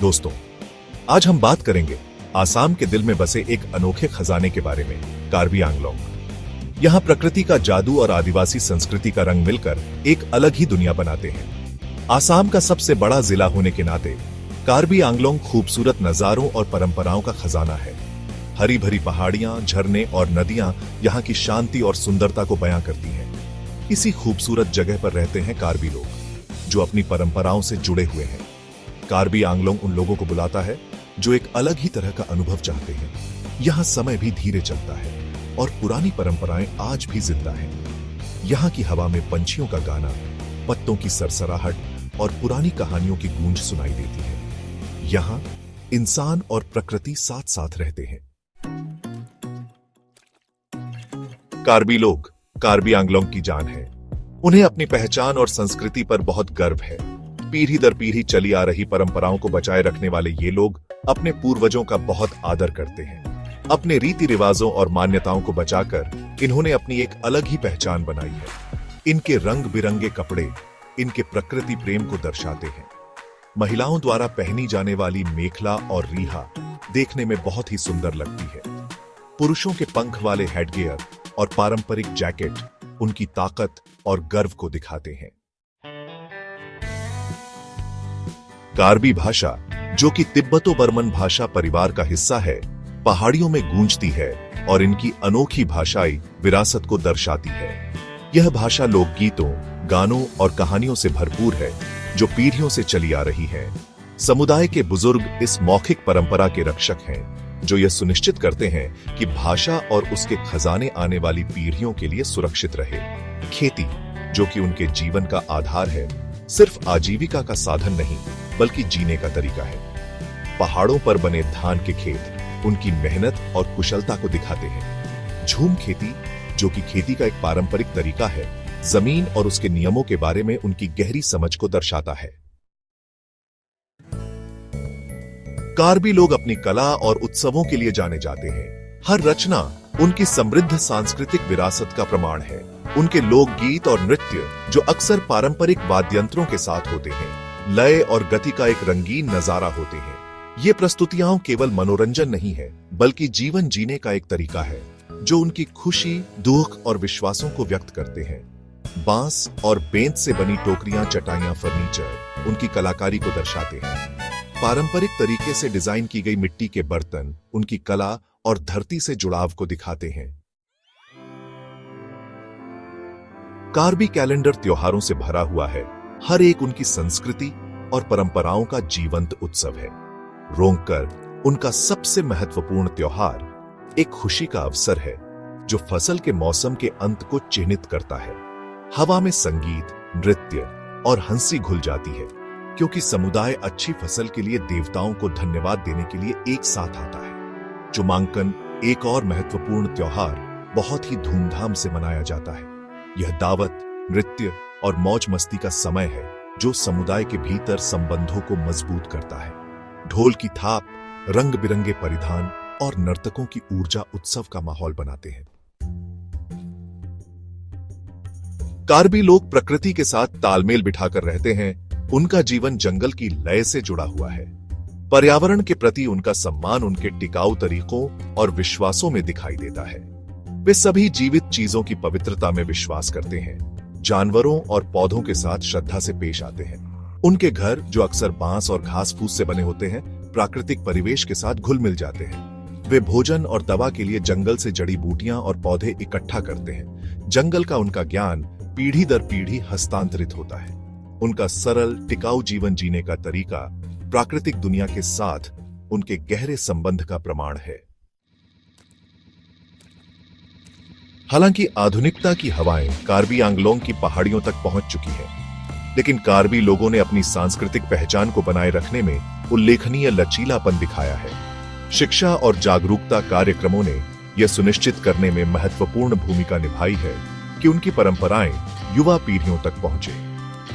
दोस्तों, आज हम बात करेंगे आसाम के दिल में बसे एक अनोखे खजाने के बारे में, कार्बी आंगलोंग। यहाँ प्रकृति का जादू और आदिवासी संस्कृति का रंग मिलकर एक अलग ही दुनिया बनाते हैं। आसाम का सबसे बड़ा जिला होने के नाते कार्बी आंगलोंग खूबसूरत नजारों और परंपराओं का खजाना है। हरी भरी पहाड़ियां, झरने और नदियां यहाँ की शांति और सुंदरता को बयां करती हैं। इसी खूबसूरत जगह पर रहते हैं कार्बी लोग, जो अपनी परंपराओं से जुड़े हुए हैं। कार्बी आंगलोंग उन लोगों को बुलाता है जो एक अलग ही तरह का अनुभव चाहते हैं। यहाँ समय भी धीरे चलता है और पुरानी परंपराएं आज भी जिंदा हैं। यहाँ की हवा में पंछियों का गाना, पत्तों की सरसराहट और पुरानी कहानियों की गूंज सुनाई देती है। यहाँ इंसान और प्रकृति साथ साथ रहते हैं। कार्बी लोग कार्बी आंगलोंग की जान है। उन्हें अपनी पहचान और संस्कृति पर बहुत गर्व है। पीढ़ी दर पीढ़ी चली आ रही परंपराओं को बचाए रखने वाले ये लोग अपने पूर्वजों का बहुत आदर करते हैं। अपने रीति रिवाजों और मान्यताओं को बचाकर इन्होंने अपनी एक अलग ही पहचान बनाई है। इनके रंग बिरंगे कपड़े इनके प्रकृति प्रेम को दर्शाते हैं। महिलाओं द्वारा पहनी जाने वाली मेखला और रीहा देखने में बहुत ही सुंदर लगती है। पुरुषों के पंख वाले हेडगियर और पारंपरिक जैकेट उनकी ताकत और गर्व को दिखाते हैं। कार्बी भाषा, जो कि तिब्बतो बर्मन भाषा परिवार का हिस्सा है, पहाड़ियों में गूंजती है और इनकी अनोखी भाषाई विरासत को दर्शाती है। यह भाषा लोकगीतों, गानों और कहानियों से भरपूर है, जो पीढ़ियों से चली आ रही है। समुदाय के बुजुर्ग इस मौखिक परंपरा के रक्षक हैं, जो यह सुनिश्चित करते हैं कि भाषा और उसके खजाने आने वाली पीढ़ियों के लिए सुरक्षित रहे। खेती, जो कि उनके जीवन का आधार है, सिर्फ आजीविका का साधन नहीं बल्कि जीने का तरीका है। पहाड़ों पर बने धान के खेत उनकी मेहनत और कुशलता को दिखाते हैं। झूम खेती, जो कि खेती का एक पारंपरिक तरीका है, जमीन और उसके नियमों के बारे में उनकी गहरी समझ को दर्शाता है। कार्बी लोग अपनी कला और उत्सवों के लिए जाने जाते हैं। हर रचना उनकी समृद्ध सांस्कृतिक विरासत का प्रमाण है। उनके लोकगीत और नृत्य, जो अक्सर पारंपरिक वाद्ययंत्रों के साथ होते हैं, लय और गति का एक रंगीन नजारा होते हैं। ये प्रस्तुतियां केवल मनोरंजन नहीं है, बल्कि जीवन जीने का एक तरीका है, जो उनकी खुशी, दुख और विश्वासों को व्यक्त करते हैं। बांस और बेंत से बनी टोकरियां, चटाइयां, फर्नीचर उनकी कलाकारी को दर्शाते हैं। पारंपरिक तरीके से डिजाइन की गई मिट्टी के बर्तन उनकी कला और धरती से जुड़ाव को दिखाते हैं। कार्बी कैलेंडर त्योहारों से भरा हुआ है। हर एक उनकी संस्कृति और परंपराओं का जीवंत उत्सव है। रोंगकर, उनका सबसे महत्वपूर्ण त्योहार, एक खुशी का अवसर है, जो फसल के मौसम के अंत को चिन्हित करता है। हवा में संगीत, नृत्य और हंसी घुल जाती है, क्योंकि समुदाय अच्छी फसल के लिए देवताओं को धन्यवाद देने के लिए एक साथ आता है। चुमांकन, एक और महत्वपूर्ण त्योहार, बहुत ही धूमधाम से मनाया जाता है। यह दावत, नृत्य और मौज मस्ती का समय है, जो समुदाय के भीतर संबंधों को मजबूत करता है। ढोल की थाप, रंग बिरंगे परिधान और नर्तकों की ऊर्जा उत्सव का माहौल बनाते हैं। कार्बी लोग प्रकृति के साथ तालमेल बिठाकर रहते हैं। उनका जीवन जंगल की लय से जुड़ा हुआ है। पर्यावरण के प्रति उनका सम्मान उनके टिकाऊ तरीकों और विश्वासों में दिखाई देता है। वे सभी जीवित चीजों की पवित्रता में विश्वास करते हैं, जानवरों और पौधों के साथ श्रद्धा से पेश आते हैं। उनके घर, जो अक्सर बांस और घास फूस से बने होते हैं, प्राकृतिक परिवेश के साथ घुल मिल जाते हैं। वे भोजन और दवा के लिए जंगल से जड़ी बूटियां और पौधे इकट्ठा करते हैं। जंगल का उनका ज्ञान पीढ़ी दर पीढ़ी हस्तांतरित होता है। उनका सरल, टिकाऊ जीवन जीने का तरीका प्राकृतिक दुनिया के साथ उनके गहरे संबंध का प्रमाण है। हालांकि आधुनिकता की हवाएं कार्बी आंगलोंग की पहाड़ियों तक पहुंच चुकी हैं, लेकिन कार्बी लोगों ने अपनी सांस्कृतिक पहचान को बनाए रखने में उल्लेखनीय लचीलापन दिखाया है। शिक्षा और जागरूकता कार्यक्रमों ने यह सुनिश्चित करने में महत्वपूर्ण भूमिका निभाई है कि उनकी परंपराएं युवा पीढ़ियों तक पहुंचे।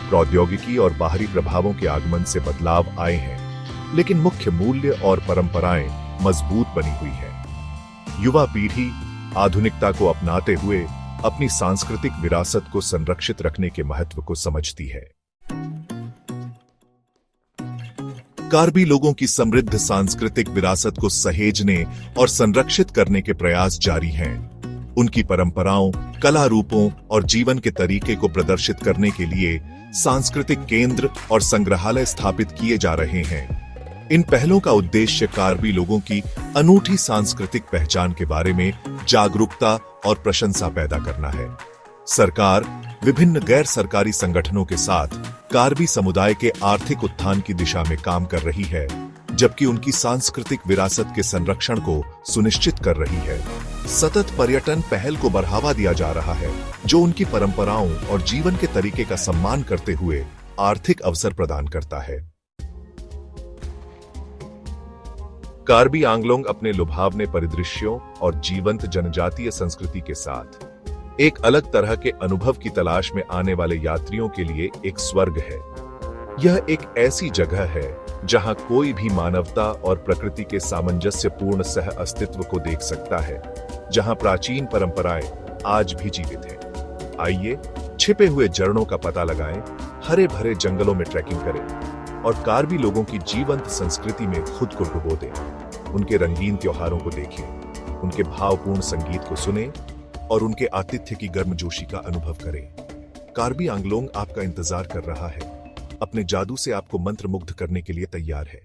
प्रौद्योगिकी और बाहरी प्रभावों के आगमन से बदलाव आए हैं, लेकिन मुख्य मूल्य और परंपराएं मजबूत बनी हुई हैं। युवा पीढ़ी आधुनिकता को अपनाते हुए अपनी सांस्कृतिक विरासत को संरक्षित रखने के महत्व को समझती है। कार्बी लोगों की समृद्ध सांस्कृतिक विरासत को सहेजने और संरक्षित करने के प्रयास जारी हैं। उनकी परंपराओं, कला रूपों और जीवन के तरीके को प्रदर्शित करने के लिए सांस्कृतिक केंद्र और संग्रहालय स्थापित किए जा रहे हैं। इन पहलों का उद्देश्य कार्बी लोगों की अनूठी सांस्कृतिक पहचान के बारे में जागरूकता और प्रशंसा पैदा करना है। सरकार विभिन्न गैर सरकारी संगठनों के साथ कार्बी समुदाय के आर्थिक उत्थान की दिशा में काम कर रही है, जबकि उनकी सांस्कृतिक विरासत के संरक्षण को सुनिश्चित कर रही है। सतत पर्यटन पहल को बढ़ावा दिया जा रहा है, जो उनकी परंपराओं और जीवन के तरीके का सम्मान करते हुए आर्थिक अवसर प्रदान करता है। कार्बी आंगलोंग अपने लुभावने परिदृश्यों और जीवंत जनजातीय संस्कृति के साथ एक अलग तरह के अनुभव की तलाश में आने वाले यात्रियों के लिए एक स्वर्ग है। यह एक ऐसी जगह है जहां कोई भी मानवता और प्रकृति के सामंजस्यपूर्ण सह अस्तित्व को देख सकता है, जहां प्राचीन परंपराएं आज भी जीवित हैं। आइए छिपे हुए झरनों का पता लगाएं, हरे भरे जंगलों में ट्रैकिंग करें और कार्बी लोगों की जीवंत संस्कृति में खुद को डुबो दें। उनके रंगीन त्योहारों को देखें, उनके भावपूर्ण संगीत को सुनें और उनके आतिथ्य की गर्मजोशी का अनुभव करें। कार्बी आंगलोंग आपका इंतजार कर रहा है, अपने जादू से आपको मंत्रमुग्ध करने के लिए तैयार है।